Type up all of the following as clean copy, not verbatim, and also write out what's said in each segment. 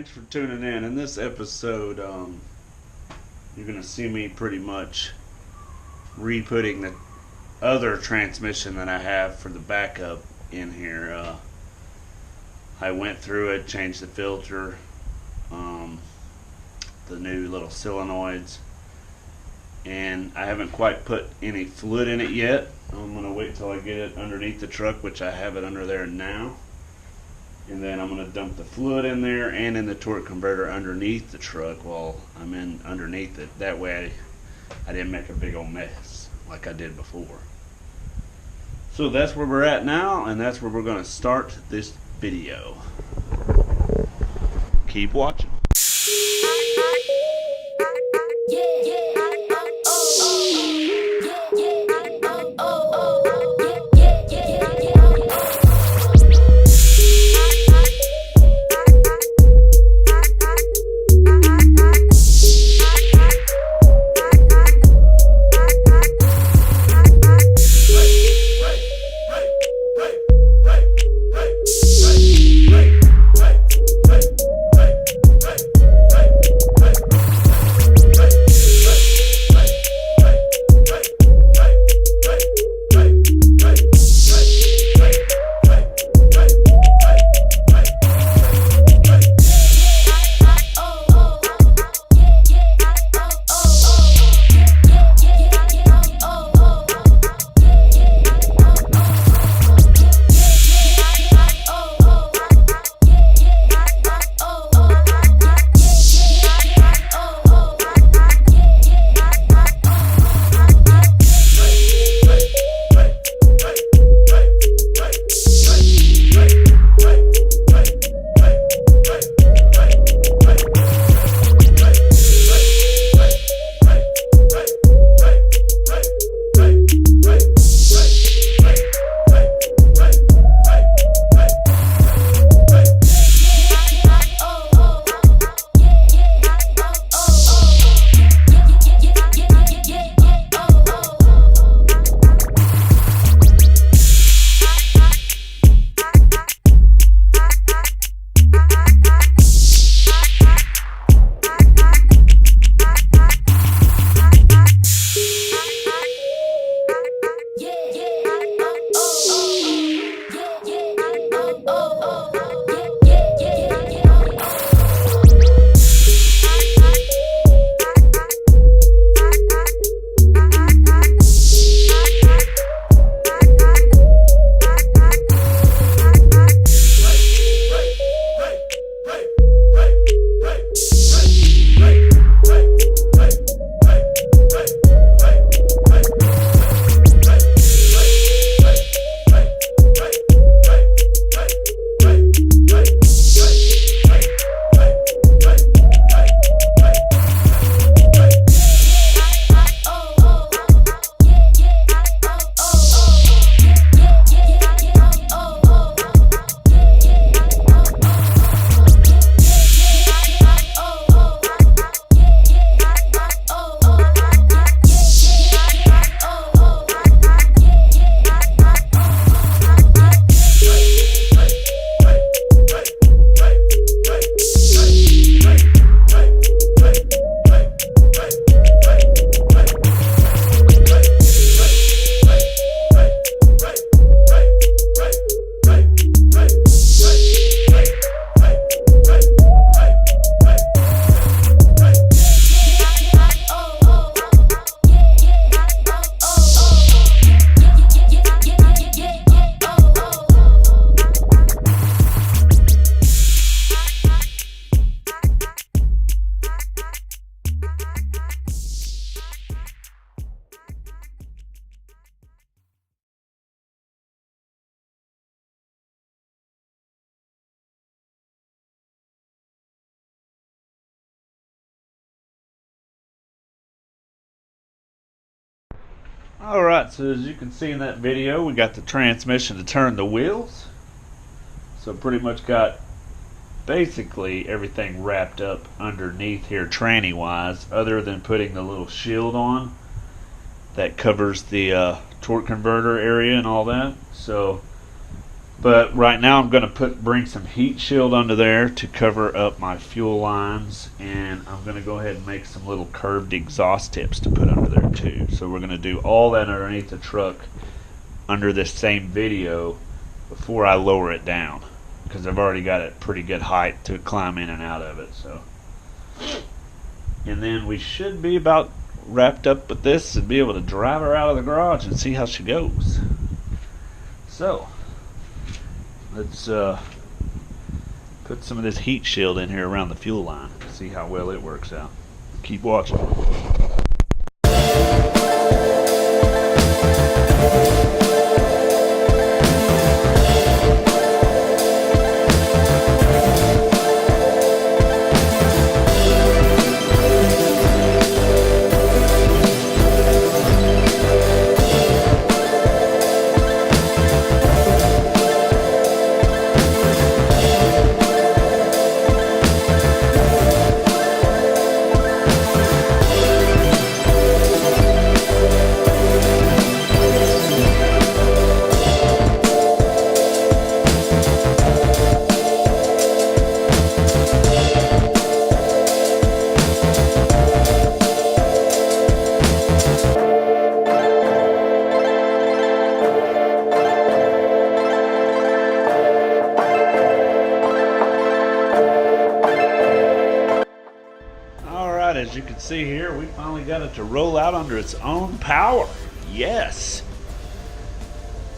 thanks for tuning in. In this episode, you're going to see me pretty much re-putting the other transmission that I have for the backup in here. I went through it, changed the filter, the new little solenoids, and I haven't quite put any fluid in it yet. I'm going to wait till I get it underneath the truck, which I have it under there now. And then I'm going to dump the fluid in there and in the torque converter underneath the truck while I'm in underneath it. That way I didn't make a big old mess like I did before. So that's where we're at now, and that's where we're going to start this video. Keep watching. Alright, so as you can see in that video, we got the transmission to turn the wheels. So pretty much got basically everything wrapped up underneath here tranny wise, other than putting the little shield on that covers the torque converter area and all that. So But right now I'm going to bring some heat shield under there to cover up my fuel lines, and I'm going to go ahead and make some little curved exhaust tips to put under there too. So we're going to do all that underneath the truck under this same video before I lower it down, because I've already got a pretty good height to climb in and out of it. So, and then we should be about wrapped up with this and be able to drive her out of the garage and see how she goes. So let's put some of this heat shield in here around the fuel line, see how well it works out. Keep watching. As you can see here, we finally got it to roll out under its own power. Yes.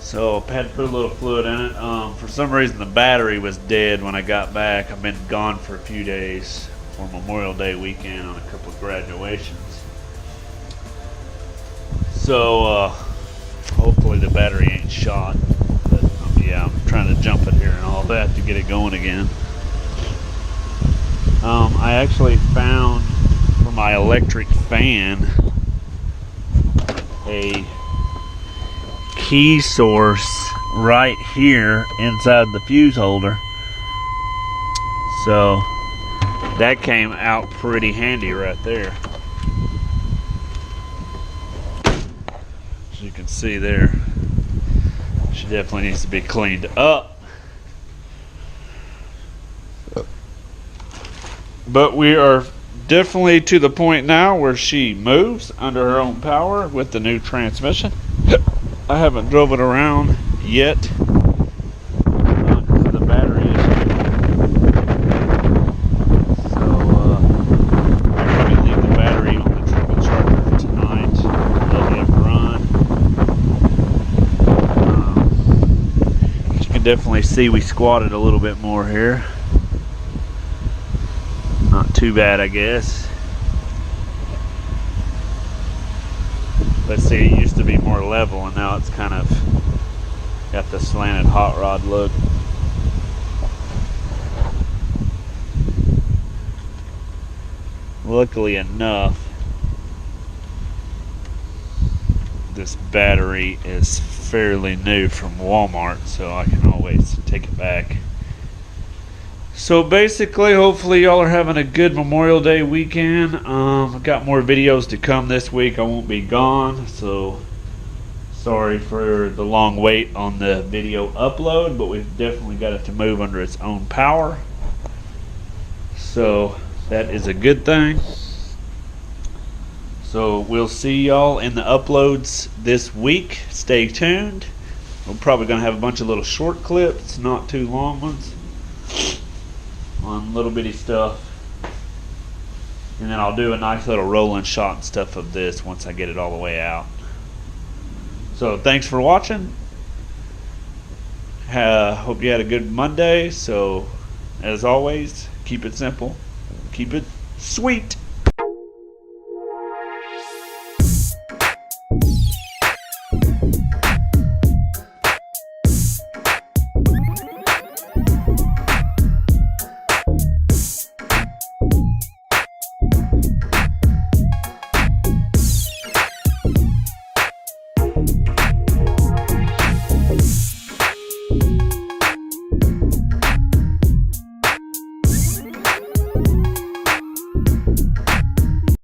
So I had to put a little fluid in it. For some reason the battery was dead when I got back. I've been gone for a few days for Memorial Day weekend on a couple of graduations. So hopefully the battery ain't shot. But yeah, I'm trying to jump it here and all that to get it going again. I actually found for my electric fan a key source right here inside the fuse holder, so that came out pretty handy right there. As you can see there, she definitely needs to be cleaned up. But we are definitely to the point now where she moves under her own power with the new transmission. I haven't drove it around yet because of the battery issue. So I'm going to leave the battery on the trickle charger tonight, let it run. You can definitely see we squatted a little bit more here. Not too bad, I guess. Let's see, it used to be more level and now it's kind of got the slanted hot rod look. Luckily enough, this battery is fairly new from Walmart, so I can always take it back. So basically, hopefully y'all are having a good Memorial Day weekend. I've got more videos to come this week. I won't be gone, so sorry for the long wait on the video upload, but we've definitely got it to move under its own power. So that is a good thing. So we'll see y'all in the uploads this week. Stay tuned. We're probably going to have a bunch of little short clips, not too long ones, on little bitty stuff, and then I'll do a nice little rolling shot and stuff of this once I get it all the way out. So thanks for watching. Hope you had a good Monday. So as always, keep it simple, keep it sweet. You